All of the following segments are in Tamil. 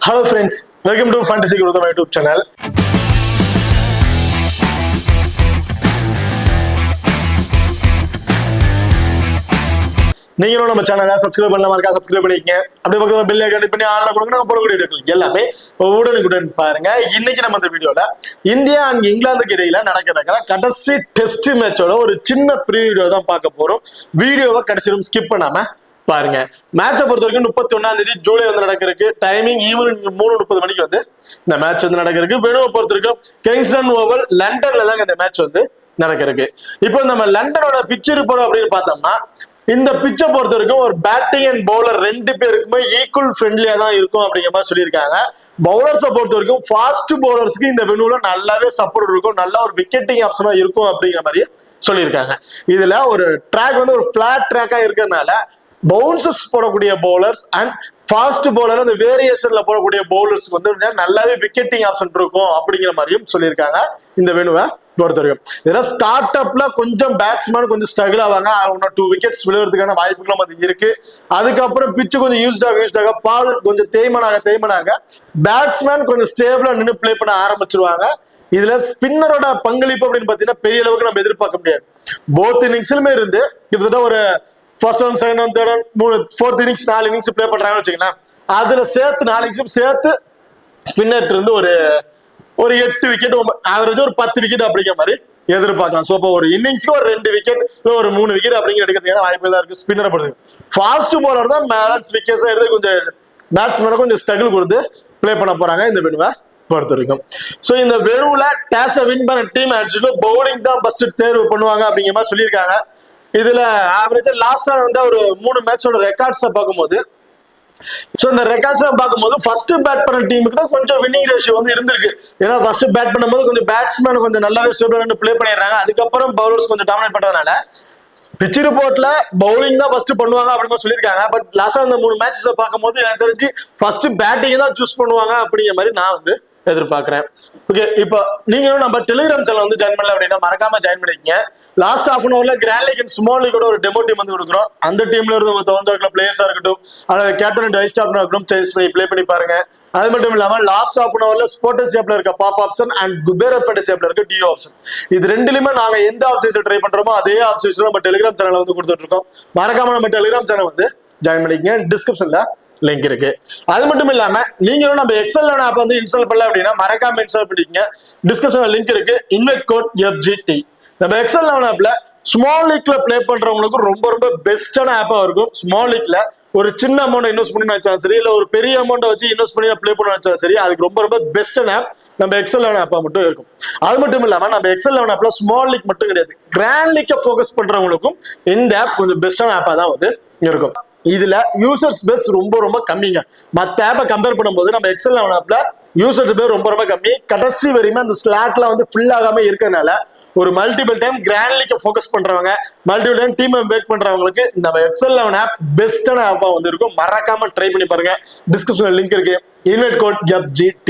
Hello friends, welcome to Fantasy Growth YouTube channel. நீங்களும் நம்ம சேனலை சப்ஸ்கிரைப் பண்ணாம இருக்கா சப்ஸ்கிரைப் பண்ணிக்கங்க. அப்படியே பக்கத்துல பெல் ஐகான் பண்ணி ஆன்ல கொடுங்க. நம்ம போடக்கூடிய வீடியோக்கள் எல்லாமே உடனுக்குடன் பாருங்க. இன்னைக்கு நம்ம இந்த வீடியோல இந்தியா அண்ட் இங்கிலாந்துக்கு இடையில நடக்கிற கடைசி டெஸ்ட் மேட்சோட ஒரு சின்ன ப்ரீவியூ தான் பார்க்க போறோம். வீடியோவை கடைசியும் ஸ்கிப் பண்ணாம பாருங்க. மேட்சை பொறுத்த வரைக்கும் 31 ஜூலை வந்து நடக்கிறதுக்கு டைமிங் ஈவினிங் 3:30 மணிக்கு வந்து இந்த மேட்ச் வந்து நடக்கிறதுக்கு. வெனுவை பொறுத்த வரைக்கும் கிங்ஸ்டன் ஓவல் லண்டன்ல தான் இந்த மேட்ச் வந்து நடக்கிறதுக்கு. இப்போ நம்ம லண்டனோட பிச் ரிப்போர்ட் அப்படின்னு பார்த்தோம்னா இந்த பிச்சை பொறுத்த வரைக்கும் ஒரு பேட்டிங் அண்ட் பவுலர் ரெண்டு பேருக்குமே ஈக்குவல் ஃப்ரெண்ட்லியா தான் இருக்கும் அப்படிங்கிற மாதிரி சொல்லியிருக்காங்க. பவுலர்ஸை பொறுத்த வரைக்கும் ஃபாஸ்ட் பவுலர்ஸ்க்கு இந்த வெனுல நல்லாவே சப்போர்ட் இருக்கும், நல்ல ஒரு விக்கெட்டிங் ஆப்ஷனா இருக்கும் அப்படிங்கிற மாதிரி சொல்லியிருக்காங்க. இதுல ஒரு ட்ராக் வந்து ஒரு பிளாட் ட்ராக்கா இருக்கிறதுனால பவுன்சஸ் போடக்கூடிய பவுலர்ஸ் அண்ட் ஃபாஸ்ட் பவுலர் அந்த வேரியேஷன்ல போடக்கூடிய பவுலர்ஸ் வந்து நல்லாவே விக்கெட்டிங் ஆப்ஷன் இருக்கும் அப்படிங்கிற மாதிரியும் சொல்லியிருக்காங்க. இந்த வெனுவை பொறுத்த வரைக்கும் இதெல்லாம் ஸ்டார்ட் அப்ல கொஞ்சம் பேட்ஸ்மேன் கொஞ்சம் ஸ்ட்ரகிள் ஆவாங்க, 1-2 விக்கெட்ஸ் விழுறதுக்கான வாய்ப்புகளும் அது இருக்கு. அதுக்கப்புறம் பிச்சு கொஞ்சம் யூஸ்டாக பால் கொஞ்சம் தேய்மனாக பேட்ஸ்மேன் கொஞ்சம் ஸ்டேபிளா நின்று பிளே பண்ண ஆரம்பிச்சிருவாங்க. இதுல ஸ்பின்னரோட பங்களிப்பு அப்படின்னு பாத்தீங்கன்னா பெரிய அளவுக்கு நம்ம எதிர்பார்க்க முடியாது. போத் இன்னிங்ஸ்லுமே இருந்து கிட்டத்தட்ட ஒரு first one second one third one 4th innings 4 innings play பண்றாங்கன்னு வச்சுக்கலாம். அதுல சேர்த்து 4 இன்னிங்ஸும் சேர்த்து ஸ்பின்னர் இருந்து ஒரு 8 விக்கெட் ஆவரேஜ் ஒரு 10 விக்கெட் அப்படிங்கிற மாதிரி எதிர்பார்க்கலாம். ஸோ இப்போ ஒரு இன்னிங்ஸ்க்கு ஒரு 2 விக்கெட் ஒரு 3 விக்கெட் அப்படிங்கிற எடுக்கிறதுக்கான வாய்ப்பு தான் இருக்கு. ஸ்பின்னரை பொறுத்து ஃபாஸ்ட் பவுலர் தான் பேலன்ஸ் விக்கெட்ஸ் எடுத்து கொஞ்சம் பேட்ஸ்மேனை கொஞ்சம் ஸ்ட்ரகிள் கொடுத்து பிளே பண்ண போறாங்க இந்த வெனுவை பொறுத்த வரைக்கும். ஸோ இந்த வெனுவில் டாஸ் வின் பண்ண டீம் ஆக்சுவலி பவுலிங் தான் ஃபர்ஸ்ட் தேர்வு பண்ணுவாங்க அப்படிங்கிற மாதிரி சொல்லியிருக்காங்க. இதுல ஆவரேஜா லாஸ்டா வந்து ஒரு 3 மேட்சோட ரெக்கார்ட்ஸை பார்க்கும்போது இந்த ரெக்கார்ட்ஸ் பார்க்கும்போது ஃபர்ஸ்ட் பேட் பண்ண டீமுக்கு தான் கொஞ்சம் வின்னிங் ரேஷியோ வந்து இருந்திருக்கு. ஏன்னா ஃபர்ஸ்ட் பேட் பண்ணும்போது கொஞ்சம் பேட்ஸ்மேன் கொஞ்சம் நல்லாவே ஸ்டேபிளா பிளே பண்ணிடுறாங்க. அதுக்கப்புறம் பவுலர்ஸ் கொஞ்சம் டாமினேட் பண்றதுனால பிச் ரிப்போர்ட்ல பவுலிங் தான் ஃபர்ஸ்ட் பண்ணுவாங்க அப்படின்னு சொல்லியிருக்காங்க. பட் லாஸ்டா அந்த 3 மேட்சஸ் பார்க்கும்போது எனக்கு தெரிஞ்சு ஃபர்ஸ்ட் பேட்டிங் தான் சூஸ் பண்ணுவாங்க அப்படிங்கிற மாதிரி நான் வந்து எதிர்பார்க்கிறேன். ஓகே, இப்போ நீங்களும் நம்ம டெலிகிராம் சேனல் வந்து ஜாயின் பண்ணல அப்படின்னா மறக்காம ஜாயின் பண்ணிக்கங்க. லாஸ்ட் ஹாஃப் அன் ஹவர்ல grand league and small league ஒரு டெமோ டீம் வந்து கொடுக்குறோம். அந்த டீம்ல இருந்து உங்க தகுந்த பிளேயர்ஸா இருக்கட்டும், அல்லது கேப்டன் அண்ட் வைஸ் கேப்டன் இருக்கட்டும், சேஸ் பண்ணி பிளே பண்ணி பாருங்க. அது மட்டும் இல்லாம லாஸ்ட் ஹாஃப் அன் ஹவர்ல ஸ்போர்ட்ஸ் ஆப்ல இருக்க pop option and Kubera fantasy ஆப்ல இருக்க டிஓ ஆப்ஷன், இது ரெண்டுலயுமே நாங்க எந்த ஆப்ஷன்ஸ் ட்ரை பண்றோமோ அதே ஆப்ஷன்ஸ் நம்ம டெலிகிராம் சேனல் வந்து கொடுத்துட்டு இருக்கோம். மறக்காம நம்ம டெலிகிராம் சேனல் வந்து ஜாயின் பண்ணிக்கங்க. டிஸ்கிரிப்ஷன்ல லிங்க் இருக்கு. அது மட்டும் இல்லாம நீங்களும் நம்ம எக்ஸல் ஆப் வந்து இன்ஸ்டால் பண்ணல அப்படின்னா மறக்காம இன்ஸ்டால் பண்ணிக்கங்க. டிஸ்கிரிப்ஷன்ல லிங்க் இருக்கு. Invite code FGT. நம்ம எக்ஸல் ஆப்ல ஸ்மால் லீக்ல பிளே பண்றவங்களுக்கு ரொம்ப ரொம்ப பெஸ்டான ஆப்பா இருக்கும். ஸ்மால் லீக்ல ஒரு சின்ன அமௌண்ட் இன்வெஸ்ட் பண்ணி வச்சாலும் சரி, இல்ல ஒரு பெரிய அமௌண்ட் வச்சு இன்வெஸ்ட் பண்ணி பிளே பண்ண வச்சாலும் சரி, அதுக்கு ரொம்ப ரொம்ப பெஸ்டான ஆப் நம்ம எக்ஸல் ஆப்பா மட்டும் இருக்கும். அது மட்டும் இல்லாம நம்ம எக்ஸல் ஆப்ல ஸ்மால் லீக் மட்டும் கிடையாது, கிராண்ட் லீக்கை ஃபோக்கஸ் பண்றவங்களுக்கும் இந்த ஆப் கொஞ்சம் பெஸ்டான ஆப்பா தான் வந்து இருக்கும். இதுல யூசர்ஸ் பேஸ் ரொம்ப ரொம்ப கம்மிங்க. மற்ற ஆப்பை கம்பேர் பண்ணும்போது நம்ம எக்ஸல் ஆப்ல யூசர்ஸ் பேஸ் ரொம்ப ரொம்ப கம்மி. கடைசி வரையுமே அந்த ஸ்லாட்ல வந்து ஃபில் ஆகாம இருக்கிறதுனால ஒரு மல்டிபிள் டைம் கிராண்ட் லீக்கை ஃபோக்கஸ் பண்றவங்க, மல்டிபிள் டைம் டீம் மேக் பண்றவங்களுக்கு இந்த எக்ஸல் ஆப் பெஸ்டான ஆப்பா வந்து இருக்கும். மறக்காம ட்ரை பண்ணி பாருங்க. டிஸ்கிரிப்ஷன்ல லிங்க் இருக்கு. Invite code FGT.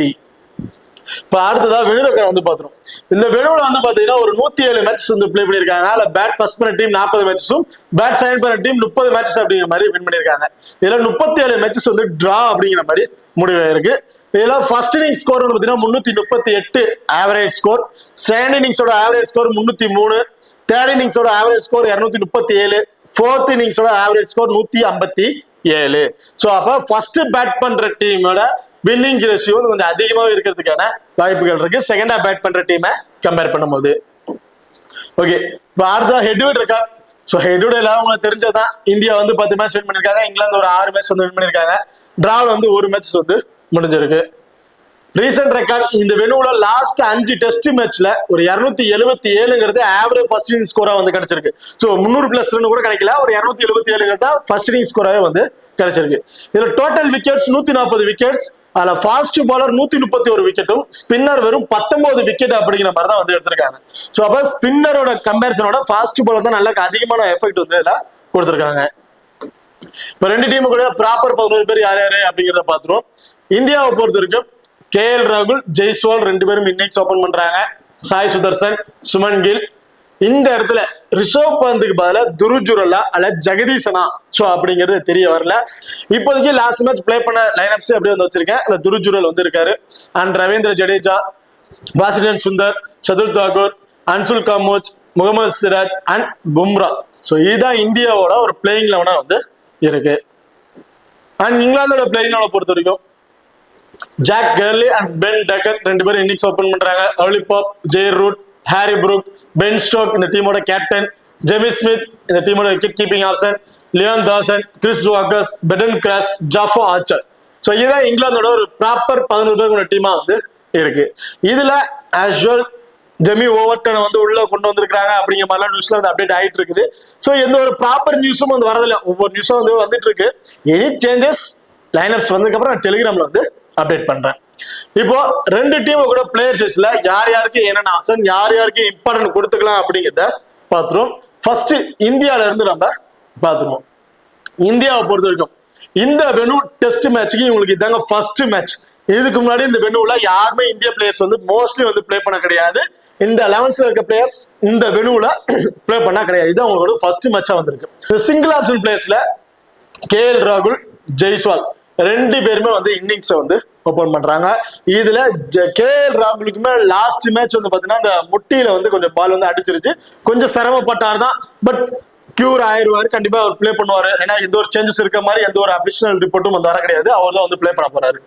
இப்ப அடுத்ததா வெனுவை வந்து பாத்துரும். இந்த வெனுவில் வந்து பாத்தீங்கன்னா ஒரு 107 மேட்சஸ் வந்து பிளே பண்ணிருக்காங்க. அதுல பேட் ஃபர்ஸ்ட் பண்ண டீம் 40 மேட்சஸும் பேட் செகண்ட் பண்ண டீம் 30 மேட்சஸ் அப்படிங்கிற மாதிரி வின் பண்ணிருக்காங்க. இதுல 37 மேட்சஸ் வந்து டிரா அப்படிங்கிற மாதிரி முடிவாயிருக்கு. இதுல ஃபர்ஸ்ட் இன்னிங் ஸ்கோர் வந்து பாத்தீங்கன்னா 338 ஆவரேஜ் ஸ்கோர், செகண்ட் இன்னிங்ஸோட ஆவரேஜ் ஸ்கோர் 303, தேர்ட் இன்னிங்ஸோட ஆவரேஜ் ஸ்கோர் 237, ஃபோர்த் இன்னிங்ஸோட ஆவரேஜ் ஸ்கோர் 157. சோ அப்ப ஃபர்ஸ்ட் பேட் பண்ற டீமோட வின்னிங் ரேஷியோ கொஞ்சம் அதிகமாக இருக்கிறதுக்கான வாய்ப்புகள் இருக்கு செகண்டா பேட் பண்ற டீமை கம்பேர் பண்ணும்போது. ஓகே, இப்போ அடுத்த ஹெட்விட் இருக்கா. ஸோ ஹெட்விட் எல்லாம் உங்களுக்கு தெரிஞ்சதான். இந்தியா வந்து 10 மேட்ச் வின் பண்ணிருக்காங்க, இங்கிலாந்து ஒரு 6 மேட்ச் வந்து வின் பண்ணிருக்காங்க, டிராவில் வந்து 1 மேட்ச் வந்து முடிஞ்சிருக்கு. ரீசெண்ட் ரெக்கார்ட் இந்த வெனுவுல லாஸ்ட் 5 டெஸ்ட் மேட்ச்ல ஒரு 277ங்கிறது ஆவரேஜ் ஃபர்ஸ்ட் இன்னிங் ஸ்கோரா வந்து கிடைச்சிருக்கு. ஸோ 300+ ரன் கூட கிடைக்கல, ஒரு 277 ஃபர்ஸ்ட் இன்னிங் ஸ்கோராவே வந்து கிடைச்சிருக்கு. இதுல டோட்டல் விக்கெட்ஸ் 140 விக்கெட்ஸ், அதுல ஃபாஸ்ட் பாலர் 131 விக்கெட்டும், ஸ்பின்னர் வெறும் 19 விக்கெட் அப்படிங்கிற மாதிரி தான் வந்து எடுத்திருக்காங்க. ஸோ அப்ப ஸ்பின்னரோட கம்பேரிசனோட ஃபாஸ்ட் பாலர் தான் நல்ல அதிகமான எஃபெக்ட் வந்து இதுல கொடுத்திருக்காங்க. இப்ப ரெண்டு டீமு கூட ப்ராப்பர் 11 பேர் யார் யாரு அப்படிங்கிறத பாத்துருவோம். இந்தியாவை பொறுத்த வரைக்கும் KL ராகுல், ஜெய்ஸ்வால் 2 பேரும் இன்னிங்ஸ் ஓபன் பண்றாங்க. சாய் சுதர்சன், சுமன் கில், இந்த இடத்துல ரிஷப் பந்துக்கு பதிலாக துருஜுரலா அல்ல ஜெகதீசனா சோ அப்படிங்கிறது தெரிய வரல. இப்போதைக்கு லாஸ்ட் மேட்ச் பிளே பண்ண லைனப்ஸ் அப்படியே வந்து வச்சிருக்கேன். இல்ல துருஜுரல் வந்து இருக்காரு அண்ட் ரவீந்திர ஜடேஜா, வாஷிங்டன் சுந்தர், சதுர் தாக்கூர், அன்சுல் கமோஜ், முகமது சிராஜ் அண்ட் பும்ரா. சோ இதுதான் இந்தியாவோட ஒரு பிளேயிங் லெவனா வந்து இருக்கு. அண்ட் இங்கிலாந்தோட பிளேயிங் லெவனை பொறுத்த வரைக்கும் Zak Crawley and Ben Duckett 2 பேரும் இன்னிங்ஸ் ஓபன் பண்றாங்க. Ollie Pope, Joe Root, Harry Brook, Ben Stokes இந்த டீமோட கேப்டன், ஜெமி ஸ்மித் இந்த டீமோட wicket keeping option, Liam Dawson, Chris Woakes, Brydon Carse, Jofra Archer. So இதுதான் இங்கிலாந்தோட ஒரு ப்ராப்பர் 11 பேர் டீமா வந்து இருக்கு. இதுல ஆஸ்வல் ஜெமி ஓவர்டனை வந்து உள்ள கொண்டு வந்திருக்காங்க அப்படிங்கிற மாதிரிலாம் நியூஸ்ல வந்து அப்டேட் ஆயிட்டு இருக்குது. சோ எந்த ஒரு ப்ராப்பர் நியூஸும் வந்து வரதில்லை. ஒவ்வொரு நியூஸும் வந்து வந்துட்டு இருக்கு. எனி சேஞ்சஸ் லைனப்ஸ் வந்ததுக்கு அப்புறம் நான் டெலிகிராம்ல வந்து அப்டேட் பண்றேன். இப்போ 2 டீம் கூட பிளேயர்ஸ்ல யார் யாருக்கு என்னென்ன ஆப்ஷன், யார் யாருக்கு இம்பார்ட்டன்ட் கொடுத்துக்கலாம் அப்படிங்கிறத பார்த்துருவோம். ஃபர்ஸ்ட் இந்தியால இருந்து நம்ம பார்த்துருவோம். இந்தியாவை பொறுத்த வரைக்கும் இந்த வெனு டெஸ்ட் மேட்சுக்கு இவங்களுக்கு இதாங்க ஃபர்ஸ்ட் மேட்ச். இதுக்கு முன்னாடி இந்த வெனுல யாருமே இந்திய பிளேயர்ஸ் வந்து மோஸ்ட்லி வந்து பிளே பண்ண கிடையாது. இந்த 11th இருக்க பிளேயர்ஸ் இந்த வெனுல பிளே பண்ணா கிடையாது. இது அவங்களோட ஃபர்ஸ்ட் மேட்சா வந்திருக்கு. சிங்கிள் ஆப்ஷன் பிளேயர்ஸ்ல KL ராகுல், ஜெய்ஸ்வால் 2 பேருமே வந்து இன்னிங்ஸ் வந்து ஓபன் பண்றாங்க. இதுல KL ராகுலுக்குமே லாஸ்ட் மேட்ச் வந்து பாத்தீங்கன்னா இந்த முட்டியில வந்து கொஞ்சம் பால் வந்து அடிச்சிருச்சு. கொஞ்சம் சிரமப்பட்டார் தான். பட் கியூர் ஆயிடுவாரு, கண்டிப்பா அவர் பிளே பண்ணுவாரு. ஏன்னா எந்த ஒரு சேஞ்சஸ் இருக்க மாதிரி எந்த ஒரு அபிஷனல் ரிப்போர்ட்டும் வந்து வர கிடையாது. அவர் தான் வந்து பிளே பண்ண போறாரு.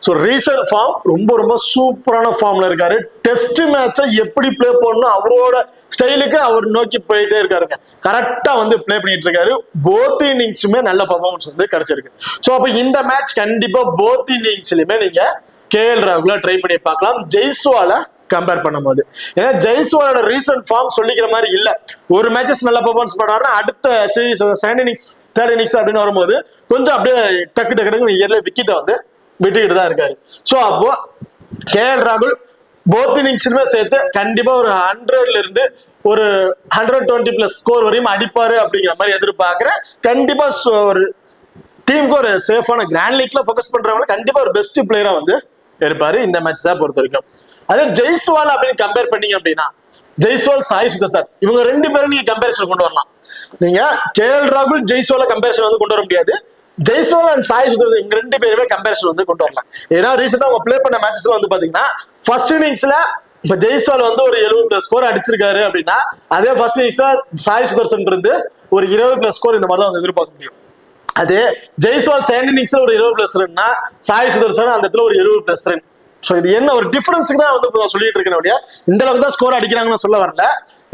ஸோ ரீசன்ட் ஃபார்ம் ரொம்ப ரொம்ப சூப்பரான ஃபார்ம்ல இருக்காரு. டெஸ்ட் மேட்சை எப்படி பிளே பண்ணணும் அவரோட ஸ்டைலுக்கு அவர் நோக்கி போயிட்டே இருக்காருங்க. கரெக்டா வந்து பிளே பண்ணிட்டு இருக்காரு. போத் இன்னிங்ஸுமே நல்ல பர்ஃபார்மன்ஸ் வந்து கிடைச்சிருக்கு. ஸோ அப்ப இந்த மேட்ச் கண்டிப்பா போத் இன்னிங்ஸ்லயுமே நீங்க KL ராகுல ட்ரை பண்ணி பார்க்கலாம் ஜெய்ஸ்வால கம்பேர் பண்ணும்போது. ஏன்னா ஜெய்ஸ்வாலோட ரீசன்ட் ஃபார்ம் சொல்லிக்கிற மாதிரி இல்ல. ஒரு மேட்சஸ் நல்ல பெர்ஃபார்மன்ஸ் பண்றாருன்னா அடுத்த series second innings third innings அப்படின்னு வரும்போது கொஞ்சம் அப்படியே டக்கு டக்கு இயர்ல விக்கெட்டை வந்து விட்டுக்கிட்டு தான் இருக்காரு. ஸோ அப்போ KL ராகுல் போத் இன்னிங்ஸுமே சேர்த்து கண்டிப்பா ஒரு 100ல இருந்து ஒரு 120+ ஸ்கோர் வரையும் அடிப்பாரு அப்படிங்கிற மாதிரி எதிர்பார்க்கிறேன். கண்டிப்பா ஒரு டீமுக்கு ஒரு சேஃபான கிராண்ட் லீக்ல ஃபோக்கஸ் பண்றவங்க கண்டிப்பா ஒரு பெஸ்ட் பிளேயரா வந்து இருப்பாரு இந்த மேட்ச் தான் பொறுத்த வரைக்கும். அதே ஜெய்ஸ்வால் அப்படின்னு கம்பேர் பண்ணீங்க அப்படின்னா ஜெய்ஸ்வால், சாய் சுதர்சன் இவங்க 2 பேரும் நீங்க கம்பேரிசன் கொண்டு வரலாம். நீங்க KL ராகுல் ஜெய்ஸ்வால கம்பேரிசன் வந்து கொண்டு வர முடியாது. ஜெய்ஸ்வால் அண்ட் சாய் சுதர்சன் இவங்க 2 பேருமே கம்பேரிசன் வந்து கொண்டு வரலாம். ஏன்னா ரீசெண்டா அவங்க பிளே பண்ண மேட்சஸ்ல வந்து பாத்தீங்கன்னா ஃபர்ஸ்ட் இன்னிங்ஸ்ல இப்ப ஜெய்ஸ்வால் வந்து ஒரு 70+ ஸ்கோர் அடிச்சிருக்காரு அப்படின்னா அதே ஃபர்ஸ்ட் இன்னிங்ஸ்ல சாய் சுதர்சன் இருந்து ஒரு 20+ ஸ்கோர் இந்த மாதிரி தான் வந்து எதிர்பார்க்க முடியும். அதே ஜெய்ஸ்வால் செகண்ட் இன்னிங்ஸ்ல ஒரு 20+ ரன்னா, சாய் சுதர்சன் அந்த இடத்துல ஒரு 70+ ரன். சோ இது என்ன ஒரு டிஃபரன்ஸ்க்கு தான் வந்து சொல்லிட்டு இருக்கேன் அப்படியே இந்த அளவுக்கு தான் ஸ்கோர் அடிக்கிறாங்கன்னு சொல்ல வரல.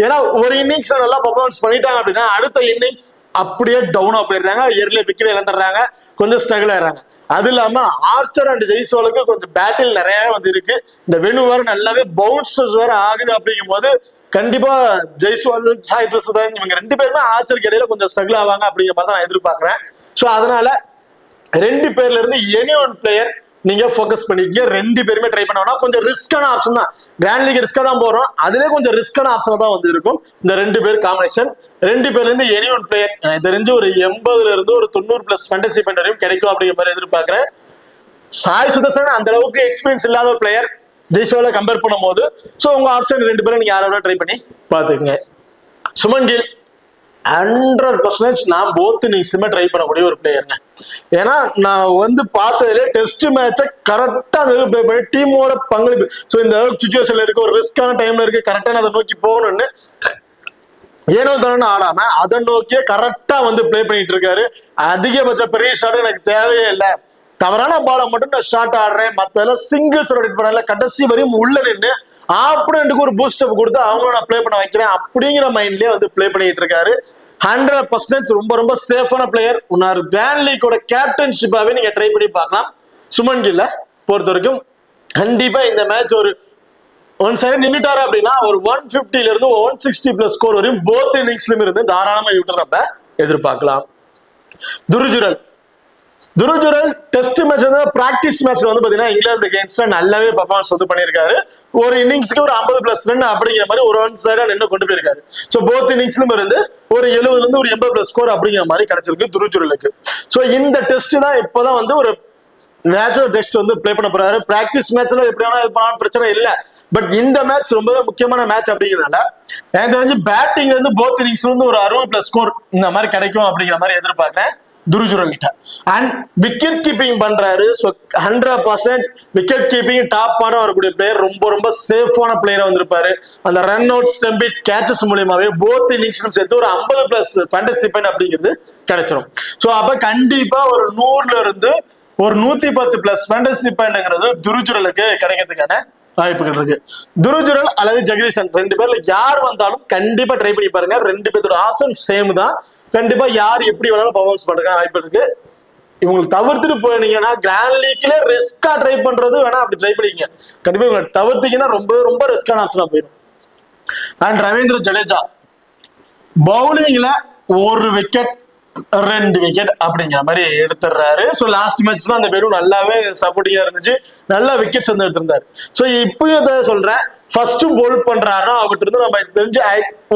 ஏன்னா ஒரு இன்னிங்ஸ் நல்லா பர்ஃபார்மன்ஸ் பண்ணிட்டாங்க அப்படின்னா அடுத்த இன்னிங்ஸ் அப்படியே டவுனா போயிடுறாங்க, இயர்லி விக்கெட் இழந்துடுறாங்க, கொஞ்சம் ஸ்ட்ரகிள் ஆயிடுறாங்க. அது இல்லாம ஆர்ச்சர் அண்ட் ஜெய்ஸ்வாலுக்கு கொஞ்சம் பேட்டில் நிறைய வந்து இருக்கு. இந்த வெனு வேற நல்லாவே பவுன்சஸ் வேற ஆகுது. அப்படிங்கும் போது கண்டிப்பா ஜெய்ஸ்வால், சாய் சுதர்சன் இவங்க 2 பேருமே ஆர்ச்சருக்கு இடையில கொஞ்சம் ஸ்ட்ரகிள் ஆவாங்க அப்படிங்கிற மாதிரி தான் நான் எதிர்பார்க்கிறேன். சோ அதனால 2 பேர்ல இருந்து எனி ஒன் பிளேயர் நீங்க ஃபோக்கஸ் பண்ணிக்க. 2 பேருமே ட்ரை பண்ணா கொஞ்சம் ரிஸ்கான ஆப்ஷன் தான். கிராண்ட் லீக் ரிஸ்கா தான் போறோம். அதுல கொஞ்சம் ரிஸ்கான ஆப்ஷன் தான் வந்து இருக்கும் இந்த 2 பேர் காம்பினேஷன். 2 பேர்ல இருந்து எனி ஒன் பிளேயர் தெரிஞ்சு ஒரு 80ல இருந்து ஒரு 90+ ஃபேண்டசி பாயிண்ட் வரையும் கிடைக்கும் அப்படிங்கிற மாதிரி எதிர்பார்க்கிறேன். சாய் சுதர்சன் அந்த அளவுக்கு எக்ஸ்பீரியன்ஸ் இல்லாத ஒரு பிளேயர் ஜெய்ஸ்வால கம்பேர் பண்ணும்போது. சோ உங்க ஆப்ஷன் 2 பேரும் நீங்க யாராவது ட்ரை பண்ணி பாத்துக்கங்க. சுமன் கில் 100% நான் போத் இன்னிங்ஸுமே ட்ரை பண்ணக்கூடிய ஒரு பிளேயருங்க. ஏன்னா நான் வந்து பார்த்ததுல டெஸ்ட் மேட்சை கரெக்டா பிளே பண்ணி டீமோட பங்களிப்பு. ஸோ இந்த சுச்சுவேஷன்ல இருக்கு, ஒரு ரிஸ்கான டைம்ல இருக்கு, கரெக்டா அதை நோக்கி போகணும்னு ஏனோ தானே ஆடாம அதை நோக்கியே கரெக்டா வந்து பிளே பண்ணிட்டு இருக்காரு. அதிகபட்ச பெரிய ஷாட் எனக்கு தேவையே இல்லை, தவறான பாலை மட்டும் நான் ஷாட் ஆடுறேன், மத்ததெல்லாம் சிங்கிள்ஸ் ரொட்டேட் பண்ணல, கடைசி வரையும் உள்ள நின்று ஆப்போனன்ட்டுக்கு ஒரு பூஸ்ட் அப் கொடுத்து அவங்கள நான் பிளே பண்ண வைக்கிறேன் அப்படிங்கிற மைண்ட்லயே வந்து பிளே பண்ணிட்டு இருக்காரு. 100% ரொம்ப ரொம்ப சேஃபான பிளேயர். உன்னார் கிராண்ட் லீக்கோட கேப்டன்ஷிப்பாவே நீங்க ட்ரை பண்ணி பார்க்கலாம். சுமன் கில்ல பொறுத்த வரைக்கும் கண்டிப்பா இந்த மேட்ச் ஒரு ஒன் சைடு நின்னுட்டாரு அப்படின்னா ஒரு 150ல இருந்து 160+ ஸ்கோர் வரையும் போத் இன்னிங்ஸ்லயும் இருந்து தாராளமா யூட்டர் நம்ம எதிர்பார்க்கலாம். துருஜுரல் டெஸ்ட் மேட்ச் வந்து பிராக்டிஸ் மேட்ச்ல வந்து பாத்தீங்கன்னா இங்கிலாந்து அகைன்ஸ்டா நல்லாவே பர்ஃபார்மன்ஸ் வந்து பண்ணிருக்காரு. ஒரு இன்னிங்ஸ்க்கு ஒரு 50+ ரன் அப்படிங்கிற மாதிரி ஒரு ஒன் சைடா நின்று கொண்டு போயிருக்காரு. சோ போத் இன்னிங்ஸ்லயும் இருந்து ஒரு 70ல இருந்து ஒரு 80+ ஸ்கோர் அப்படிங்கிற மாதிரி கிடைச்சிருக்கு துருஜுரலுக்கு. சோ இந்த டெஸ்ட் தான் இப்பதான் வந்து ஒரு நேச்சுரல் டெஸ்ட் வந்து பிளே பண்ண போறாரு. பிராக்டிஸ் மேட்ச்ல எப்படி வேணா இது பண்ணாலும் பிரச்சனை இல்லை. பட் இந்த மேட்ச் ரொம்ப முக்கியமான மேட்ச் அப்படிங்கிறதுனால எனக்கு தெரிஞ்சு பேட்டிங்ல இருந்து போத் இன்னிங்ஸ்ல இருந்து ஒரு 60+ ஸ்கோர் இந்த மாதிரி கிடைக்கும் அப்படிங்கிற மாதிரி எதிர்பார்க்கிறேன் துருஜுரல் கிட்ட. அண்ட் விக்கெட் கீப்பிங் பண்றாரு. ஸோ 100% விக்கெட் கீப்பிங் டாப் ஆட வரக்கூடிய பிளேயர், ரொம்ப ரொம்ப சேஃபான பிளேயரா வந்திருப்பாரு. அந்த run out stumped catches மூலியமாவே both இன்னிங்ஸ்லும் சேர்த்து ஒரு 50+ ஃபேண்டசி பாயிண்ட் அப்படிங்கிறது கிடைச்சிடும். ஸோ அப்ப கண்டிப்பா ஒரு 100ல இருந்து ஒரு 110+ ஃபேண்டசி பாயிண்ட்ங்கிறது துருஜுரலுக்கு கிடைக்கிறதுக்கான வாய்ப்புகள் இருக்கு. துருஜுரல் அல்லது ஜெகதீசன் 2 பேர்ல யார் வந்தாலும் கண்டிப்பா ட்ரை பண்ணி பாருங்க. 2 பேர்த்தோட ஆப்ஷன் சேம் தான். கண்டிப்பா யார் எப்படி வேணாலும் பர்ஃபார்மன்ஸ் பண்றாங்க வாய்ப்பு இருக்கு. இவங்களை தவிர்த்துட்டு போனீங்கன்னா கிராண்ட் லீக்ல ரிஸ்கா ட்ரை பண்றது வேணா அப்படி ட்ரை பண்ணிக்கங்க. கண்டிப்பா இவங்களை தவிர்த்தீங்கன்னா ரொம்ப ரொம்ப ரிஸ்கான ஆப்ஷனா போயிடும். அண்ட் ரவீந்திர ஜடேஜா பவுலிங்ல 1 விக்கெட் 2 விக்கெட் அப்படிங்கிற மாதிரி எடுத்துடுறாரு. ஸோ லாஸ்ட் மேட்ச்ல அந்த பேரும் நல்லாவே சப்போர்ட்டிங்கா இருந்துச்சு, நல்லா விக்கெட்ஸ் வந்து எடுத்திருந்தாரு. ஸோ இப்பயும் சொல்றேன், ஃபர்ஸ்ட் போல் பண்றாருன்னா அவர்கிட்ட இருந்து நம்ம தெரிஞ்சு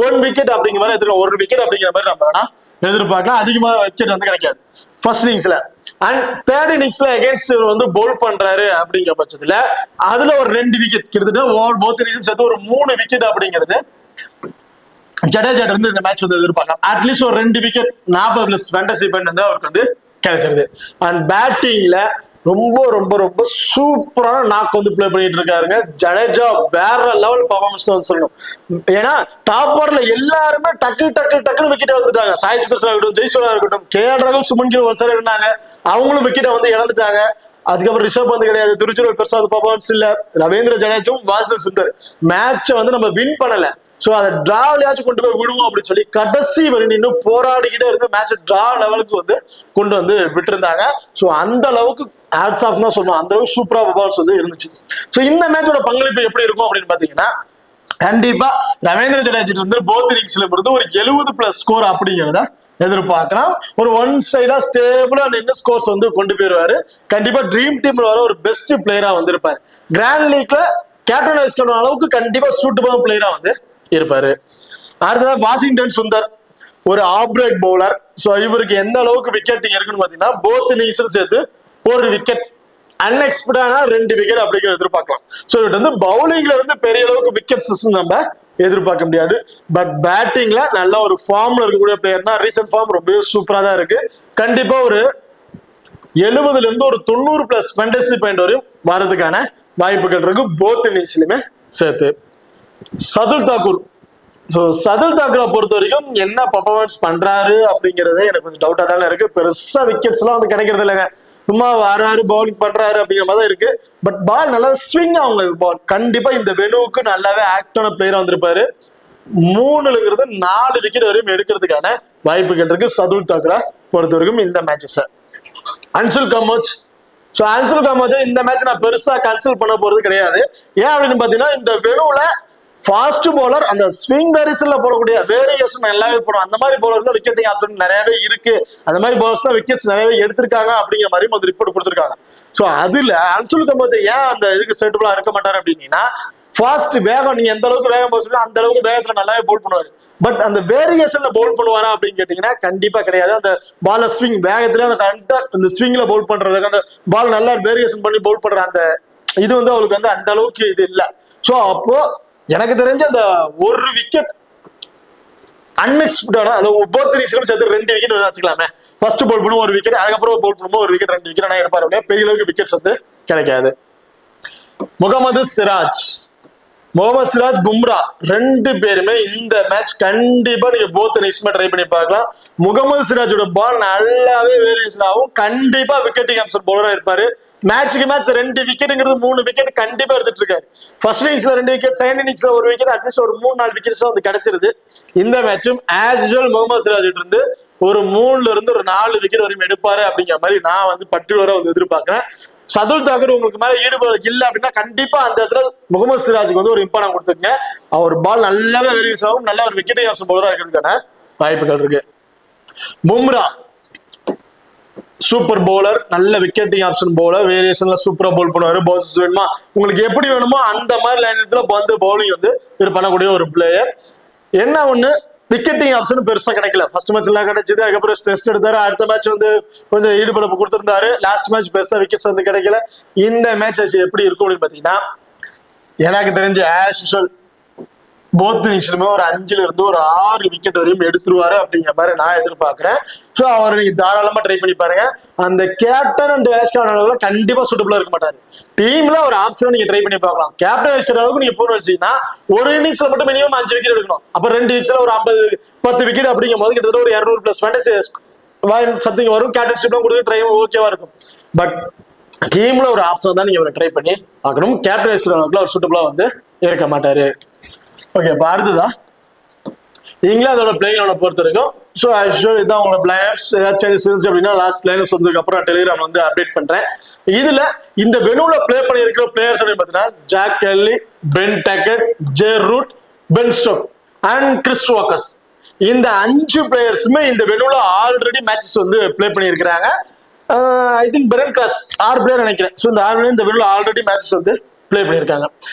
1 விக்கெட் அப்படிங்கிற மாதிரி எடுத்துக்கலாம். 1 விக்கெட் அப்படிங்கிற மாதிரி நம்ம வேணா எதிர்பார்க்கலாம். அதிகமா விக்கெட் வந்து கிடைக்காது ஃபர்ஸ்ட் இன்னிங்ஸ்ல. அண்ட் தேர்ட் இன்னிங்ஸ்ல அகேன்ஸ்ட் வந்து போல் பண்றாரு அப்படிங்கிற பட்சத்துல அதுல ஒரு 2 விக்கெட் கிட்டத்தட்ட போத் இன்னிங்ஸும் சேர்த்து ஒரு 3 விக்கெட் அப்படிங்கிறது ஜடேஜா இருந்து இந்த மேட்ச் வந்து எதிர்பார்க்கலாம். அட்லீஸ்ட் ஒரு 2 விக்கெட் 40+ ஃபேண்டசி பாயிண்ட் வந்து அவருக்கு வந்து கிடைச்சிருது. அண்ட் பேட்டிங்ல ரொம்ப ரொம்ப ரொம்ப சூப்பரான நாக் வந்து பிளே பண்ணிட்டு இருக்காருங்க ஜடேஜா. வேற லெவல் பர்ஃபார்மன்ஸ் தான் சொல்லணும். ஏன்னா டாப் ஆர்டர்ல எல்லாருமே டக்குன்னு விக்கெட் வந்துட்டாங்க. சாய் சுதர்ஷனா இருக்கட்டும், ஜெய்ஸ்வாலா இருக்கட்டும், கேஎல் ராகுல், சுமன் கில் ஒரு சார் இருந்தாங்க, அவங்களும் விக்கெட்டை வந்து இழந்துட்டாங்க. அதுக்கப்புறம் ரிஷப் வந்து கிடையாது, துருஜுரல் பெருசா பர்ஃபார்மன்ஸ் இல்ல, ரவீந்திர ஜடேஜாவும் வாஷ்னர் சுந்தர் மேட்சை வந்து நம்ம வின் பண்ணல. சோ அதை டிராவிலாச்சும் கொண்டு போய் விடுவோம் அப்படின்னு சொல்லி கடைசி வரை நின்று போராடிக்கிட்டே இருந்து மேட்ச் டிரா லெவலுக்கு வந்து கொண்டு வந்து விட்டு இருந்தாங்க. சோ அந்த அளவுக்கு ஹேட்ஸ் ஆஃப் தான் சொல்லணும், அந்த அளவுக்கு சூப்பரா பர்ஃபார்மன்ஸ் வந்து இருந்துச்சு. சோ இந்த மேட்சோட பங்களிப்பு எப்படி இருக்கும் அப்படின்னு பாத்தீங்கன்னா, கண்டிப்பா ரவீந்திர ஜடேஜா வந்து போத் இன்னிங்ஸ்ல இருந்து ஒரு 70+ ஸ்கோர் அப்படிங்கிறத எதிர்பார்க்கலாம். ஒரு ஒன் சைடா ஸ்டேபிளா நின்று ஸ்கோர்ஸ் வந்து கொண்டு போயிருவாரு. கண்டிப்பா ட்ரீம் டீம்ல வர ஒரு பெஸ்ட் பிளேயரா வந்திருப்பாரு. கிராண்ட் லீக்ல கேப்டன் வைஸ் கேப்டன் அளவுக்கு கண்டிப்பா சூட்டபிள் பிளேயரா வந்து இருப்பாரு. அடுத்ததா வாஷிங்டன் சுந்தர், ஒரு ஆஃப் பிரேக் பவுலர். சோ இவருக்கு எந்த அளவுக்கு விக்கெட்டிங் இருக்குன்னு பாத்தீங்கன்னா போத் இன்னிங்ஸும் சேர்த்து 1 விக்கெட், அன்எக்ஸ்பெக்டடான 2 விக்கெட் அப்படிங்கிற எதிர்பார்க்கலாம். சோ இவர்கிட்ட வந்து பவுலிங்ல இருந்து பெரிய அளவுக்கு விக்கெட்ஸ் நம்ம எதிர்பார்க்க முடியாது. பட் பேட்டிங்ல நல்ல ஒரு ஃபார்ம்ல இருக்கக்கூடிய பிளேயர் தான். ரீசன்ட் ஃபார்ம் ரொம்ப சூப்பரா தான் இருக்கு. கண்டிப்பா ஒரு 70ல இருந்து ஒரு 90+ ஃபேண்டசி பாயிண்ட் வரையும் வரதுக்கான வாய்ப்புகள் இருக்கு போத் இன்னிங்ஸ்லயுமே சேர்த்து. சதுல் தாக்கூர், ஸோ சதுல் தாக்கூரை பொறுத்த வரைக்கும் என்ன பர்ஃபார்மன்ஸ் பண்றாரு அப்படிங்கறதே எனக்கு கொஞ்சம் டவுட்டா தானே இருக்கு. பெருசா விக்கெட்ஸ் எல்லாம் வந்து கிடைக்கிறது இல்லைங்க, சும்மா வராரு பவுலிங் பண்றாரு அப்படிங்கிற மாதிரி தான் இருக்கு. பட் பால் நல்லா ஸ்விங் ஆகும் பால். கண்டிப்பா இந்த வெனுவுக்கு நல்லாவே ஆக்டான பிளேயரா வந்திருப்பாரு. 3ங்கிறது 4 விக்கெட் வரையும் எடுக்கிறதுக்கான வாய்ப்புகள் இருக்கு சதுல் தாக்கூரை பொறுத்த வரைக்கும் இந்த மேட்சஸ். அன்சுல் கமோச், ஸோ அன்சுல் கமோச்சை இந்த மேட்ச் நான் பெருசா கன்சிடர் பண்ண போறது கிடையாது. ஏன் அப்படின்னு பாத்தீங்கன்னா, இந்த வெனுவுல ஃபாஸ்ட் பவுலர் அந்த ஸ்விங் வேரியேஷன்ல போடக்கூடிய வேரியேஷன் எல்லாமே போடும். அந்த மாதிரி பவுலர் தான் விக்கெட்டிங் ஆப்ஷன் நிறையவே இருக்கு. அந்த மாதிரி பவுலர்ஸ் தான் விக்கெட்ஸ் நிறையவே எடுத்திருக்காங்க அப்படிங்கிற மாதிரி ஒரு ரிப்போர்ட் கொடுத்திருக்காங்க. சோ அதுல அன்சுல் கமோச்சை ஏன் அந்த இதுக்கு சூட்டபிளா இருக்க மாட்டாரு அப்படின்னா, ஃபாஸ்ட் வேகம், நீங்க எந்த அளவுக்கு வேகம் போக சொல்லுங்க அந்த அளவுக்கு வேகத்துல நல்லாவே பவுல் பண்ணுவாரு. பட் அந்த வேரியேஷன்ல பவுல் பண்ணுவாரா அப்படின்னு கேட்டீங்கன்னா கண்டிப்பா கிடையாது. அந்த பால ஸ்விங் வேகத்துல அந்த கரெக்டா அந்த ஸ்விங்ல பவுல் பண்றதுக்கு அந்த பால் நல்லா வேரியேஷன் பண்ணி பவுல் பண்ற அந்த இது வந்து அவருக்கு வந்து அந்த அளவுக்கு இது இல்லை. சோ அப்போ எனக்கு தெரிஞ்ச அந்த 1 விக்கெட் அன்எக்ஸ்பெக்டடா அந்த போத் இன்னிங்ஸ்லயும் சேர்த்து 2 விக்கெட் வச்சுக்கலாமே. ஃபர்ஸ்ட் பவுல் பண்ணும் 1 விக்கெட், அதுக்கப்புறம் பவுல் பண்ணும் 1 விக்கெட், 2 விக்கெட் ஆனா இருப்பாரு. அப்படியே பெரிய அளவுக்கு விக்கெட்ஸ் வந்து கிடைக்காது. முகமது சிராஜ், பும்ரா 2 பேருமே இந்த மேட்ச் கண்டிப்பா நீங்க போத் இன்னிங்ஸ்மே ட்ரை பண்ணி பார்க்கலாம். முகமது சிராஜோட பால் நல்லாவே வேரியேஷன் ஆகும். கண்டிப்பா விக்கெட்டிங் ஆப்ஷன் பவுலரா இருப்பாரு. மேட்சுக்கு மேட்ச் 2 விக்கெட்ங்கிறது 3 விக்கெட் கண்டிப்பா எடுத்துட்டு இருக்காரு. ஃபர்ஸ்ட் இன்னிங்ஸ்ல 2 விக்கெட், செகண்ட் இன்னிங்ஸ்ல 1 விக்கெட், அட்லீஸ்ட் ஒரு 3-4 விக்கெட்ஸ் வந்து கிடைச்சிருது. இந்த மேட்சும் ஆஸ் யூசுவல் முகமது சிராஜ் இருந்து ஒரு 3ல இருந்து ஒரு 4 விக்கெட் வரையும் எடுப்பாரு அப்படிங்கிற மாதிரி நான் வந்து பர்டிகுலரா வந்து எதிர்பார்க்கிறேன். சதுல் தாக்கூர் உங்களுக்கு மேல ஈடுபாடு இல்லை அப்படின்னா கண்டிப்பா அந்த இடத்துல முகமது சிராஜுக்கு வந்து ஒரு இம்பார்ட்டன் கொடுத்துருங்க. அவர் பால் நல்லாவே வேரியேஷன் ஆகும், நல்ல ஒரு விக்கெட்டிங் ஆப்ஷன் பவுலரா இருக்கிறதுக்கான வாய்ப்புகள் இருக்கு. பும்ரா சூப்பர் பவுலர், நல்ல விக்கெட்டிங் ஆப்ஷன் பவுலர், வேரியேஷன்ல சூப்பரா பவுல் பண்ணுவாரு. பவுலர்ஸ் வேணுமா உங்களுக்கு எப்படி வேணுமோ அந்த மாதிரி லைனத்துல வந்து பவுலிங் வந்து இது பண்ணக்கூடிய ஒரு பிளேயர். என்ன ஒண்ணு, விக்கெட்டிங் ஆப்ஷன் பெருசா கிடைக்கல. ஃபர்ஸ்ட் மேட்ச் எல்லாம் கிடைச்சது, அதுக்கப்புறம் ஸ்ட்ரெஸ் எடுத்தாரு. அடுத்த மேட்ச் வந்து கொஞ்சம் ஈடுபடப்பு கொடுத்திருந்தாரு. லாஸ்ட் மேட்ச் பெருசா விக்கெட்ஸ் வந்து கிடைக்கல. இந்த மேட்ச் எப்படி இருக்கும் அப்படின்னு பாத்தீங்கன்னா, எனக்கு தெரிஞ்சு ஆஸ் யூசுவல் போத் இன்னிங்ஸ்லுமே ஒரு 5ல இருந்து ஒரு 6 விக்கெட் வரையும் எடுத்துருவாரு அப்படிங்கிற மாதிரி நான் எதிர்பார்க்கிறேன். ஸோ அவர் நீங்க தாராளமா ட்ரை பண்ணி பாருங்க. அந்த கேப்டன் அண்ட் வைஸ் கேப்டன் கண்டிப்பா சூட்டபிளா இருக்க மாட்டாரு. டீம்ல ஒரு ஆப்ஷன் நீங்க ட்ரை பண்ணி பார்க்கலாம். கேப்டன் வைஸ் கேப்டன் அளவுக்கு நீங்க போன வச்சீங்கன்னா ஒரு இன்னிங்ஸ்ல மட்டும் மினிமம் 5 விக்கெட் எடுக்கணும். அப்ப 2 இன்னிங்ஸ்ல ஒரு 50-10 விக்கெட் அப்படிங்கும் போது கிட்டத்தட்ட ஒரு 200+ ஃபேண்டசி சம்திங் வரும். கேப்டன்ஷிப்லாம் கொடுத்து ட்ரை ஓகேவா இருக்கும். பட் டீம்ல ஒரு ஆப்ஷன் தான் நீங்க ட்ரை பண்ணி பார்க்கணும். கேப்டன் வைஸ் கேப்டன் ஒரு சூட்டபிளா வந்து இருக்க மாட்டாரு. ஓகே, இப்போ அடுத்ததா இங்கிலாந்தோட பிளேயிங் பொறுத்த வரைக்கும் ஸோ ஆக்சுவல் இதான் உங்களோட பிளேயர்ஸ் ஏதாவது சேஞ்சஸ் இருந்துச்சு அப்படின்னா லாஸ்ட் பிளேயர்ஸ் வந்ததுக்கு அப்புறம் டெலிகிராம் வந்து அப்டேட் பண்றேன். இதுல இந்த வெனுல பிளே பண்ணி இருக்கிற பிளேயர்ஸ் அப்படின்னு பார்த்தீங்கன்னா Jack Kelly, Ben Duckett, Joe Root, Ben Stoke and Chris walkers. இந்த 5 பிளேயர்ஸுமே இந்த வெனுல ஆல்ரெடி மேட்சஸ் வந்து பிளே பண்ணியிருக்கிறாங்க. ஐ திங்க் பெரன் கிளாஸ் 6 பிளேயர் நினைக்கிறேன். ஸோ இந்த 6 பிளேயர் இந்த வெனுல ஆல்ரெடி மேட்சஸ் வந்து பிளே பண்ணியிருக்காங்க.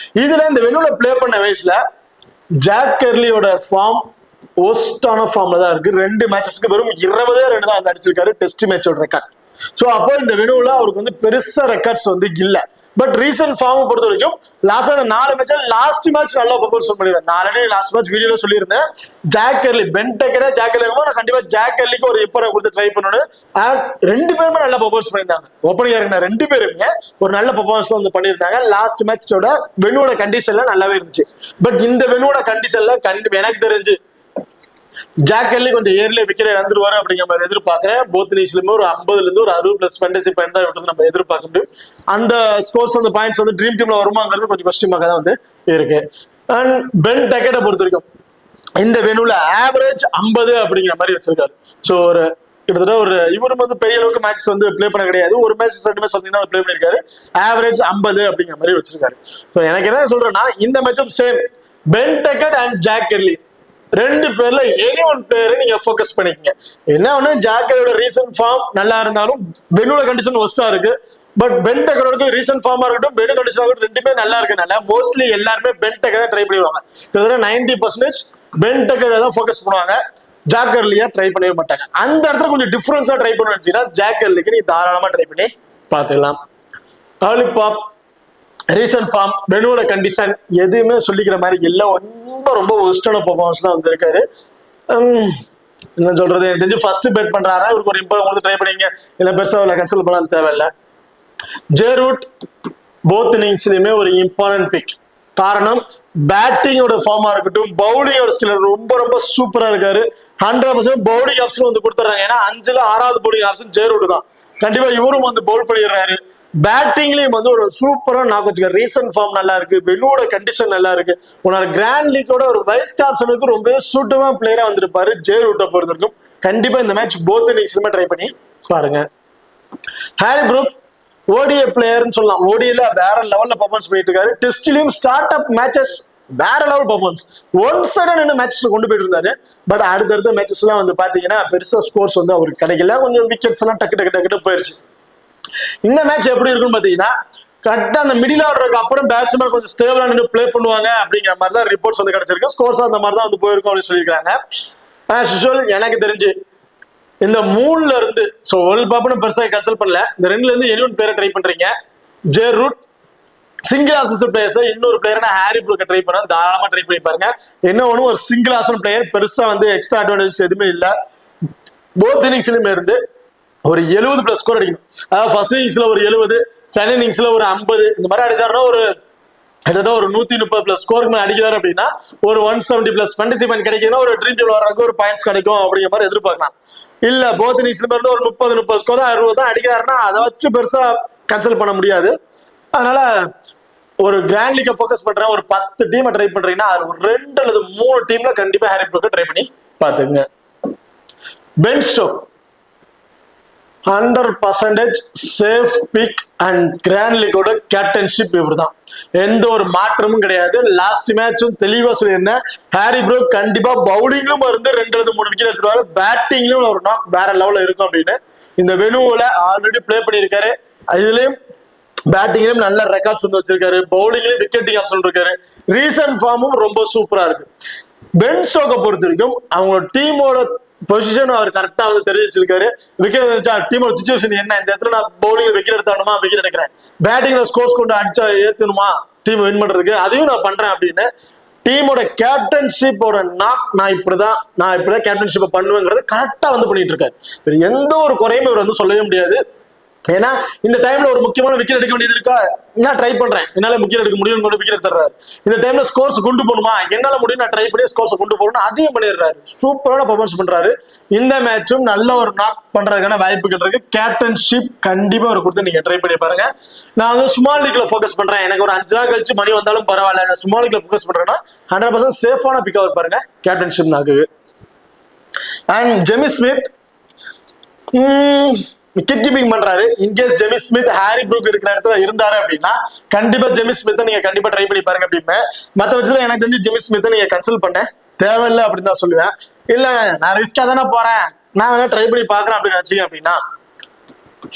இதுல இந்த வெனுல பிளே பண்ண வயசுல ஜாக் கெர்லியோட ஃபார்ம் ஒஸ்டான ஃபார்ம்ல தான் இருக்கு. 2 மேட்சஸ்க்கு வெறும் 20 ரன் தான் அடிச்சிருக்காரு டெஸ்ட் மேட்சோட ரெக்கார்ட். ஸோ அப்போ இந்த வெனுல அவருக்கு வந்து பெருசா ரெக்கார்ட்ஸ் வந்து இல்ல. பட் ரீசன்ட் ஃபார்ம் பொறுத்த வரைக்கும் லாஸ்ட் 4 மேட்ச்ல லாஸ்ட் மேட்ச் நல்லா பெர்ஃபார்மன்ஸ் பண்ணிருக்கேன். நான் ஆல்ரெடி லாஸ்ட் மேட்ச் வீடியோல சொல்லியிருந்தேன். ஜாக் கெர்லி, பென் டக்கெட், ஜாக் கெர்லி நான் கண்டிப்பா ஜாக் கெர்லிக்கு ஒரு எப்பரை கொடுத்து ட்ரை பண்ணணும். 2 பேருமே நல்லா பெர்ஃபார்மன்ஸ் பண்ணியிருந்தாங்க. ஓப்பனிங் இருந்த 2 பேருமே ஒரு நல்ல பெர்ஃபார்மன்ஸ் வந்து பண்ணியிருந்தாங்க. லாஸ்ட் மேட்சோட வெனுவோட கண்டிஷன்ல நல்லாவே இருந்துச்சு. பட் இந்த வெனுவோட கண்டிஷன்ல எனக்கு தெரிஞ்சு ஜாக் கெர்லி கொஞ்சம் ஏர்லி விக்கெட் இழந்துருவாரு அப்படிங்கிற மாதிரி எதிர்பார்க்கிறேன். போத் இன்னிங்ஸ்லயுமே ஒரு 50ல இருந்து ஒரு 60+ ஃபேண்டசி பாயிண்ட் தான் விட்டு நம்ம எதிர்பார்க்க முடியும். அந்த ஸ்கோர்ஸ் அந்த பாயிண்ட்ஸ் வந்து ட்ரீம் டீம்ல வருமாங்கிறது கொஞ்சம் கொஸ்டின் தான் வந்து இருக்கு. அண்ட் பென் டக்கெட்டை பொறுத்த வரைக்கும் இந்த வெனுல ஆவரேஜ் 50 அப்படிங்கிற மாதிரி வச்சிருக்காரு. ஸோ ஒரு கிட்டத்தட்ட ஒரு இவரும் வந்து பெரிய அளவுக்கு மேட்ச் வந்து பிளே பண்ண கிடையாது. ஒரு மேட்ச் 2 மேட்ச் பார்த்தீங்கன்னா பிளே பண்ணிருக்காரு. ஆவரேஜ் 50 அப்படிங்கிற மாதிரி வச்சிருக்காரு. ஸோ எனக்கு என்ன சொல்றேன்னா இந்த மேட்சும் same Ben Duckett and Zak Crawley 2 பேர்ல எனி ஒன் பிளேயரை நீங்க ஃபோக்கஸ் பண்ணிக்கங்க. என்ன ஒண்ணு ஜாக் கெர்லியோட ரீசன்ட் ஃபார்ம் நல்லா இருந்தாலும் வெனுல கண்டிஷன் ஒஸ்டா இருக்கு. பட் பென் டக்கெரோட ரீசன்ட் ஃபார்மா இருக்கட்டும் வெனு கண்டிஷன் ஆகட்டும் 2மே நல்லா இருக்கனால மோஸ்ட்லி எல்லாருமே பென் டக்கெட் தான் ட்ரை பண்ணிடுவாங்க. கிட்டத்தட்ட 90% பென் டக்கெட் தான் ஃபோக்கஸ் பண்ணுவாங்க. ஜாக் கெர்லியா ட்ரை பண்ணவே மாட்டாங்க. அந்த இடத்துல கொஞ்சம் டிஃபரன்ஸா ட்ரை பண்ணுச்சுன்னா ஜாக் கெர்லிக்கு நீ தாராளமா ட்ரை பண்ணி பார்த்துக்கலாம். லாலிபாப் ரீசன்ட் ஃபார்ம் வெனுவோட கண்டிஷன் எதுவுமே சொல்லிக்கிற மாதிரி எல்லாம் ரொம்ப ஒஸ்டான பெர்ஃபார்மன்ஸ் தான் வந்து இருக்காரு. என்ன சொல்றது, எனக்கு தெரிஞ்சு ஃபர்ஸ்ட் பெட் பண்றாரு. இவருக்கு ஒரு இம்பார்ட் ட்ரை பண்ணீங்க இல்ல பெருசா கன்சல்ட் பண்ணலாம் தேவையில்லை. ஜே ரூட் போத் இன்னிங்ஸ்லயுமே ஒரு இம்பார்ட்டன்ட் பிக். காரணம் பேட்டிங்கோட ஃபார்மா இருக்கட்டும் பவுலிங்கோட ஸ்கில் ரொம்ப சூப்பரா இருக்காரு. 100% பவுலிங் ஆப்ஷன் வந்து கொடுத்துறாங்க. ஏன்னா 5ல 6வது பவுலிங் ஆப்ஷன் ஜே ரூட் தான். கண்டிப்பா இவரும் வந்து பவுல் பண்ணிடுறாரு. பேட்டிங்லயும் வந்து ஒரு சூப்பரா நாக்கு வச்சுக்காரு. ரீசன்ட் ஃபார்ம் நல்லா இருக்கு. வெனுவோட கண்டிஷன் நல்லா இருக்கு. உன்னோட கிராண்ட் லீக்கோட ஒரு வைஸ் கேப்டனுக்கு ரொம்ப சூட்டபா பிளேயரா வந்திருப்பாரு ஜே ரூட்டை பொறுத்த வரைக்கும். கண்டிப்பா இந்த மேட்ச் போத் இன்னிங்ஸ்லயுமே ட்ரை பண்ணி பாருங்க. ஹாரி ப்ரூக் ஓடிஏ பிளேயர்னு சொல்லலாம். ஓடிஏல வேற லெவல்ல பெர்ஃபார்மன்ஸ் பண்ணிட்டு இருக்காரு. டெஸ்ட்லயும் ஸ்டார்ட் அப் மேட்சஸ் வேற லெவல் பெர்ஃபார்மன்ஸ். ஒன் சைடா மேட்சஸ் கொண்டு போயிட்டு இருந்தாரு. பட் அடுத்தடுத்த மேட்சஸ் எல்லாம் வந்து பாத்தீங்கன்னா பெருசா ஸ்கோர்ஸ் வந்து அவருக்கு கிடைக்கல. கொஞ்சம் விக்கெட்ஸ் எல்லாம் டக்கு போயிருச்சு. இந்த மேட்ச் எப்படி இருக்குன்னு பாத்தீங்கன்னா கரெக்டா அந்த மிடில் ஆர்டருக்கு அப்புறம் பேட்ஸ்மேன் கொஞ்சம் ஸ்டேபிளா நின்று பிளே பண்ணுவாங்க அப்படிங்கிற மாதிரி தான் ரிப்போர்ட்ஸ் வந்து கிடைச்சிருக்கு. ஸ்கோர்ஸ் அந்த மாதிரி தான் வந்து போயிருக்கும் அப்படின்னு சொல்லியிருக்காங்க. எனக்கு தெரிஞ்சு இந்த 3ல இருந்து வேர்ல்ட் கப்னு பெருசா கன்சல்ட் பண்ணல. இந்த 2ல இருந்து 11 பேரை ட்ரை பண்றீங்க. Joe Root single option players, இன்னொரு பிளேயர் ஹாரி ப்ரூக்கை ட்ரை பண்ண தாராளமா ட்ரை பண்ணி பாருங்க. என்ன ஒண்ணு ஒரு சிங்கிள் ஆப்ஷன் பிளேயர் பெருசா வந்து எக்ஸ்ட்ரா அட்வான்டேஜ் எதுவுமே இல்ல. போத் இன்னிங்ஸ்லயுமே இருந்து ஒரு 70+ ஸ்கோர் அடிக்கணும். அதாவது ஃபர்ஸ்ட் இன்னிங்ஸ்ல ஒரு 70, செகண்ட் இன்னிங்ஸ்ல ஒரு 50 இந்த மாதிரி அடிச்சாருன்னா ஒரு 130+ ஸ்கோருக்கு அடிக்கிறாரு அப்படின்னா ஒரு 170+ ஃபேண்டசி பாயிண்ட் கிடைக்குதுன்னா ஒரு ட்ரீம் டீம்ல வர்றதுக்கு ஒரு பாயிண்ட்ஸ் கிடைக்கும் அப்படிங்கிற மாதிரி எதிர்பார்க்கலாம். இல்ல போத் இன்னிங்ஸ்ல இருந்து ஒரு 30 ஸ்கோர் 60 தான் அடிக்கிறாருன்னா அதை வச்சு பெருசா கன்சல்ட் பண்ண முடியாது. அதனால ஒரு கிராண்ட் லீக்கை ஃபோக்கஸ் பண்றேன். ஒரு 10 டீமை ட்ரை பண்றீங்கன்னா அது ஒரு 2 அல்லது 3 டீம்ல கண்டிப்பா ஹாரி ப்ரூக்கை ட்ரை பண்ணி பாத்துங்க. Ben Stokes 100% safe pick and grand லீக்கோட கேப்டன்ஷிப் இவர் தான். எந்த ஒரு மாற்றமும் கிடையாது. லாஸ்ட் மேட்சும் தெளிவா சொல்லியிருந்தேன். ஹாரி ப்ரூக் கண்டிப்பா பவுலிங்லும் இருந்து 2 அல்லது 3 விக்கெட் எடுத்துருவாரு. பேட்டிங்லயும் ஒரு நாக் வேற லெவல்ல இருக்கும் அப்படின்னு இந்த வெனுவுல ஆல்ரெடி பிளே பண்ணியிருக்காரு. இதுலயும் பேட்டிங்லயும் நல்ல ரெக்கார்ட்ஸ் வந்து வச்சிருக்காரு. பவுலிங்லயும் விக்கெட்டிங் ஆப்ஷன் இருக்காரு. ரீசன்ட் ஃபார்மும் ரொம்ப சூப்பரா இருக்கு. பென் ஸ்டோக்கை பொறுத்த வரைக்கும் அவங்களோட டீமோட பொசிஷன் அவர் கரெக்டா வந்து தெரிஞ்சு வச்சிருக்காரு. விக்கெட் டீமோட சிச்சுவேஷன் என்ன, இந்த இடத்துல நான் பவுலிங் விக்கெட் எடுத்தானுமா விக்கெட் எடுக்கிறேன், பேட்டிங்ல ஸ்கோர்ஸ் கொண்டு அடிச்சா ஏத்தணுமா டீம் வின் பண்றதுக்கு, அதையும் நான் பண்றேன் அப்படின்னு டீமோட கேப்டன்ஷிப்போட நான் இப்படிதான் கேப்டன்ஷிப்பை பண்ணுவேங்கிறது கரெக்டா வந்து பண்ணிட்டு இருக்காரு. எந்த ஒரு குறையும் இவர் வந்து சொல்லவே முடியாது. ஏன்னா இந்த டைம்ல ஒரு முக்கியமான விக்கெட் எடுக்க வேண்டியது இருக்கா, நான் ட்ரை பண்றேன், என்னால விக்கெட் எடுக்க முடியும், விக்கெட் எடுத்துறாரு. இந்த டைம்ல ஸ்கோர்ஸ் கொண்டு போகணுமா, என்னால முடியும், நான் ட்ரை பண்ணி ஸ்கோர்ஸ் கொண்டு போகணும், அதையும் பண்ணிடுறாரு. சூப்பரான பர்ஃபார்மன்ஸ் பண்றாரு. இந்த மேட்சும் நல்ல ஒரு நாக் பண்றதுக்கான வாய்ப்புகள் இருக்கு. கேப்டன்ஷிப் கண்டிப்பா ஒரு கொடுத்து நீங்க ட்ரை பண்ணி பாருங்க. நான் வந்து ஸ்மால் லீக்ல ஃபோக்கஸ் பண்றேன், எனக்கு ஒரு 5 நாள் கழிச்சு மணி வந்தாலும் பரவாயில்ல, நான் ஸ்மால் லீக்ல ஃபோக்கஸ் பண்றேன்னா 100% சேஃபான பிக் அவர் பாருங்க கேப்டன்ஷிப் நாக்கு. And Jamie Smith wicket keeping பண்றாரு. In case Jamie Smith Harry Brook இருக்கிற இடத்துல இருந்தாரு அப்படின்னா கண்டிப்பா ஜெமி ஸ்மித்தை நீங்க கண்டிப்பா ட்ரை பண்ணி பாருங்க அப்படின்னு. மற்ற பட்சத்துல எனக்கு தெரிஞ்சு ஜெமி ஸ்மித்தை நீங்க கன்சல்ட் பண்ண தேவையில்லை அப்படின்னு தான் சொல்லுவேன். இல்ல நான் ரிஸ்கா தானே போறேன், நான் வேணா ட்ரை பண்ணி பாக்குறேன் அப்படின்னு நினைச்சீங்க அப்படின்னா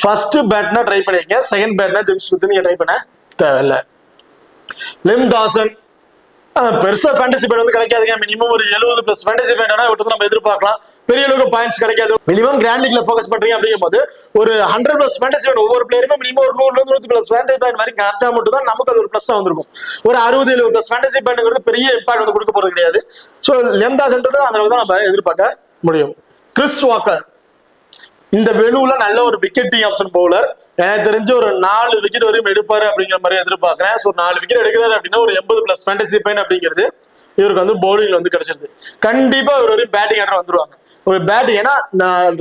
ஃபர்ஸ்ட் பேட்னா ட்ரை பண்ணிக்க, செகண்ட் பேட்னா ஜெமி ஸ்மித் நீங்க ட்ரை பண்ண தேவையில்லை. லிம் டாசன் பெருசா ஃபேண்டசி பாயிண்ட் வந்து கிடைக்காதுங்க. மினிமம் ஒரு 70+ ஃபேண்டசி பாயிண்ட் விட்டு நம்ம எதிர்பார்க்கலாம். பெரிய அளவுக்கு பாயிண்ட்ஸ் கிடைக்காது. மினிமம் கிராண்ட் லீக்ல ஃபோக்கஸ் பண்றீங்க அப்படிங்கும் போது ஒரு 100+ ஃபேண்டசி பாயிண்ட் ஒவ்வொரு பிளேயருமே மினிமம் ஒரு 100+ ஃபேண்டசி பாயிண்ட் மாதிரி கிடைச்சா மட்டும் தான் நமக்கு அது ஒரு பிளஸ் வந்திருக்கும். ஒரு 60-70+ ஃபேண்டசி பாயிண்ட் பெரிய இம்பாக்ட் வந்து கொடுக்க போறது கிடையாது. ஸோ லிம் டாசன்றது அந்த தான் நம்ம எதிர்பார்க்க முடியும். கிறிஸ் வாக்கர் இந்த வெனுல நல்ல ஒரு விக்கெட் ஆப்ஷன் பவுலர். எனக்கு தெரிஞ்சு ஒரு 4 விக்கெட் வரையும் எடுப்பாரு அப்படிங்கிற மாதிரி எதிர்பார்க்கிறேன். ஸோ 4 விக்கெட் எடுக்கிறாரு அப்படின்னா ஒரு 80+ ஃபேண்டசி பாயிண்ட் அப்படிங்கிறது இவருக்கு வந்து பவுலிங்ல வந்து கிடைச்சிருது. கண்டிப்பா இவர் வரையும் பேட்டிங் ஆர்டர் வந்துருவாங்க. ஒரு பேட்டிங் ஏன்னா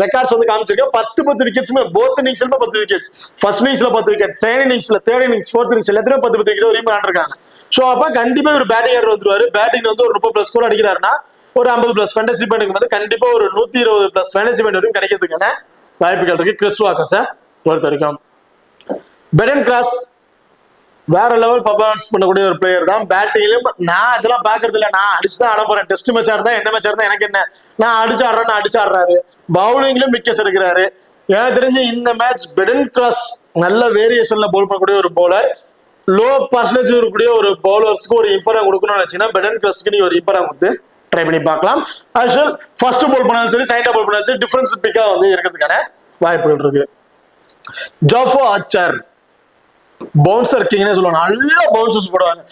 ரெக்கார்ட்ஸ் வந்து காமிச்சிருக்கேன். 10 விக்கெட்ஸுமே போத் இன்னிங்ஸ்ல 10 விக்கெட்ஸ், ஃபர்ஸ்ட் இன்னிங்ஸ்ல 10 விக்கெட், செகண்ட் இன்னிங்ஸ்ல, தேர்ட் இன்னிங்ஸ், ஃபோர்த் இன்னிங்ஸ் எல்லாத்தையும் 10 விக்கெட் வரையும் ஆண்டிருக்காங்க. ஸோ அப்ப கண்டிப்பா ஒரு பேட்டிங் ஆர்டர் வந்துருவாரு. பேட்டிங் வந்து ஒரு 30+ ஸ்கோர் அடிக்கிறாருன்னா ஒரு 50+ ஃபேண்டசி பாயிண்ட் வந்து கண்டிப்பா ஒரு 120+ ஃபேண்டசி பாயிண்ட் வரையும் கிடைக்கிறதுக்கான வாய்ப்புகள் இருக்கு கிறிஸ் வாக்கர்ஸை பொறுத்த வரைக்கும். பெடன் கிராஸ் வேற லெவல் பர்ஃபார்மன்ஸ் பண்ணக்கூடிய ஒரு பிளேயர் தான். பேட்டிங்லயும் நான் இதெல்லாம் பாக்குறது இல்ல, நான் அடிச்சுதான் ஆட போறேன். டெஸ்ட் மேட்சா இருந்தா எந்த மேட்சா இருந்தா எனக்கு என்ன, நான் அடிச்சாடுறாரு. பவுலிங்லயும் விக்கெட்ஸ் எடுக்கிறாரு. எனக்கு தெரிஞ்சு இந்த மேட்ச் பெடன் கிராஸ் நல்ல வேரியேஷன்ல பவுல் பண்ணக்கூடிய ஒரு பவுலர். லோ பர்சன்டேஜ் இருக்கக்கூடிய ஒரு பவுலர்ஸ்க்கு ஒரு இம்பார்ட்டன் கொடுக்கணும்னு நினைச்சீங்கன்னா பெடன் கிராஸ்க்கு நீ ஒரு இம்பார்ட்டன் கொடுத்து ட்ரை பண்ணி பார்க்கலாம். ஆக்சுவல் ஃபர்ஸ்ட் பவுல் பண்ணாலும் சரி, செகண்ட் பவுல் பண்ணாலும் சரி, டிஃபரன்ஸ் பிக்கா வந்து இருக்கிறதுக்கான வாய்ப்புகள் இருக்கு. ஜாஃபோ ஆர்ச்சர் பவுன்சர் கிங்னே சொல்லுவாங்க. நல்ல பவுன்சர்ஸ் போடுவாங்க.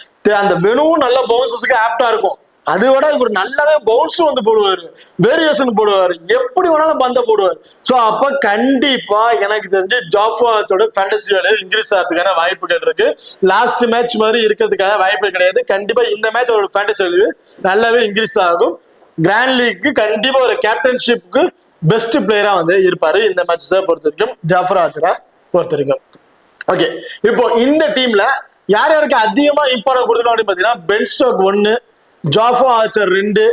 அந்த வெனுவும் நல்ல பவுன்சர்ஸ்க்கு ஆப்டா இருக்கும். அதை விட இவர் நல்லாவே பவுன்ஸும் வந்து போடுவாரு, வேரியேஷன் போடுவாரு, எப்படி வேணாலும் பந்த போடுவார். ஸோ அப்ப கண்டிப்பா எனக்கு தெரிஞ்சு ஜாஃபோட ஃபேண்டசி வேல்யூ இன்க்ரீஸ் ஆகிறதுக்கான வாய்ப்புகள் இருக்கு. லாஸ்ட் மேட்ச் மாதிரி இருக்கிறதுக்கான வாய்ப்பு கிடையாது. கண்டிப்பா இந்த மேட்ச் அவரோட ஃபேண்டசி வேல்யூ நல்லாவே இன்க்ரீஸ் ஆகும். கிராண்ட் லீக்கு கண்டிப்பா ஒரு கேப்டன்ஷிப்க்கு பெஸ்ட் பிளேயரா வந்து இருப்பாரு இந்த மேட்சஸை பொறுத்த வரைக்கும், ஜாஃபர் ஆர்ச்சரை பொறுத்த வரைக்கும். ஓகே, இப்போ இந்த டீம்ல யார் யாருக்கு அதிகமா இம்பார்ட்டன்ட் கொடுக்கணும் அப்படின்னு பாத்தீங்கன்னா Ben Stokes 1, Jofra Archer 2,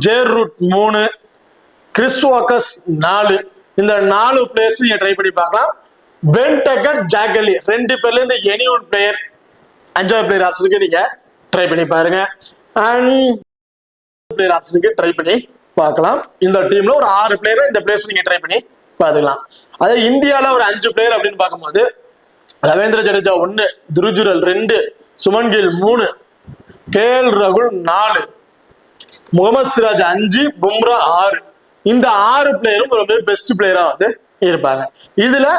Joe Root 3, Chris Woakes 4. இந்த 4 பிளேயர்ஸ் நீங்க ட்ரை பண்ணி பார்க்கலாம். பென் டக்கர், ஜாக் அலி 2 பேர்ல இருந்து எனி ஒன் பிளேயர் 5வது பிளேயர் ஆப்ஷனுக்கு நீங்க ட்ரை பண்ணி பாருங்க. அண்ட் பிளேயர் ஆப்ஷனுக்கு ட்ரை பண்ணி பார்க்கலாம். இந்த டீம்ல ஒரு 6 பிளேயர் இந்த பிளேயர்ஸ் நீங்க ட்ரை பண்ணி பார்த்துக்கலாம். அதே இந்தியால ஒரு 5 பிளேயர் அப்படின்னு பார்க்கும்போது ரவீந்திர ஜடேஜா 1, துருஜுரல் 2, சுமன் கில் 3, கேஎல் ராகுல் 4, முகமது சிராஜ் 5, பும்ரா 6. இந்த 6 பிளேயரும் ரொம்ப பெஸ்ட் பிளேயரா வந்து இருப்பாங்க. இதுல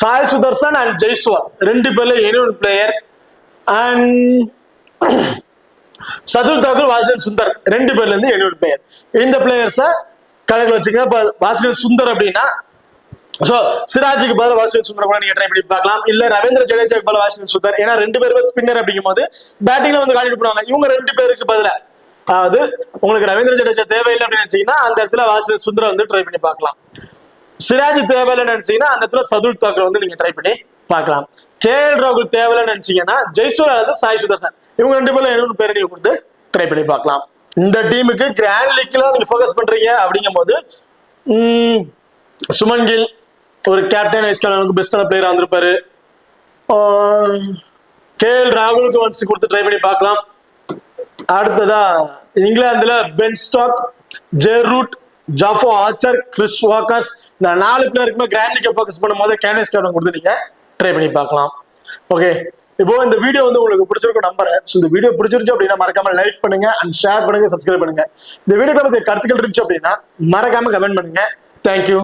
சாய் சுதர்சன் அண்ட் ஜெய்ஸ்வால் 2 பேர்ல any one player. And Shardul Thakur, Washington Sundar 2 பேர்ல இருந்து எனி ஒன் பிளேயர். இந்த பிளேயர்ஸை கணக்கில் வச்சுங்க. வாஷிங்டன் சுந்தர் அப்படின்னா சிராஜுக்கு பதில் வாஷிங்டன் சுந்தர் கூட நீங்க ட்ரை பண்ணி பார்க்கலாம். இல்ல ரவீந்திர ஜடேஜாக்கு பதில் வாஷிங்டன் சுந்தர், ஏன்னா 2 பேருமே ஸ்பின்னர் அப்படிங்கும் போது பேட்டிங்ல வந்து காலிட்டு போடுவாங்க. இவங்க 2 பேருக்கு பதில, அதாவது உங்களுக்கு ரவீந்திர ஜடேஜா தேவையில்லை அப்படின்னு நினைச்சீங்கன்னா அந்த இடத்துல வாஷிங்டன் சுந்தர் வந்து ட்ரை பண்ணி பார்க்கலாம். சிராஜ் தேவையில்லைன்னு நினைச்சீங்கன்னா அந்த இடத்துல சதுல் தாக்கூர் வந்து நீங்க ட்ரை பண்ணி பார்க்கலாம். கேஎல் ராகுல் தேவையில்லைன்னு நினைச்சீங்கன்னா ஜெய்ஸ்வால் அல்லது சாய் சுதர்சன், இவங்க 2 பேர்ல என்ன பேரை நீங்க கொடுத்து ட்ரை பண்ணி பார்க்கலாம். இந்த டீமுக்கு கிராண்ட் லீக்ல நீங்க ஃபோக்கஸ் பண்றீங்க அப்படிங்கும் போது சுமன் கில் ஒரு கேப்டன் ஐஸ்காலுக்கு பெஸ்டான பிளேயரா வந்திருப்பாரு. கேஎல் ராகுலுக்கு ஒன்ஸ் கொடுத்து ட்ரை பண்ணி பார்க்கலாம். அடுத்ததா இங்கிலாந்துல Ben Stokes, Joe Root, Jofra Archer, Chris walkers, இந்த 4 பிளேயருக்குமே கிராண்ட் லீக்கை ஃபோக்கஸ் பண்ணும்போது கேப்டன் ஐஸ்காலுக்கு கொடுத்து நீங்க ட்ரை பண்ணி பார்க்கலாம். ஓகே, இப்போ இந்த வீடியோ வந்து உங்களுக்கு பிடிச்சிருக்கும் நம்புறேன். இந்த வீடியோ பிடிச்சிருச்சு அப்படின்னா மறக்காம லைக் பண்ணுங்க அண்ட் ஷேர் பண்ணுங்க, சப்ஸ்கிரைப் பண்ணுங்க. இந்த வீடியோ பத்தி கருத்துக்கள் இருந்துச்சு அப்படின்னா மறக்காம கமெண்ட் பண்ணுங்க. தேங்க்யூ.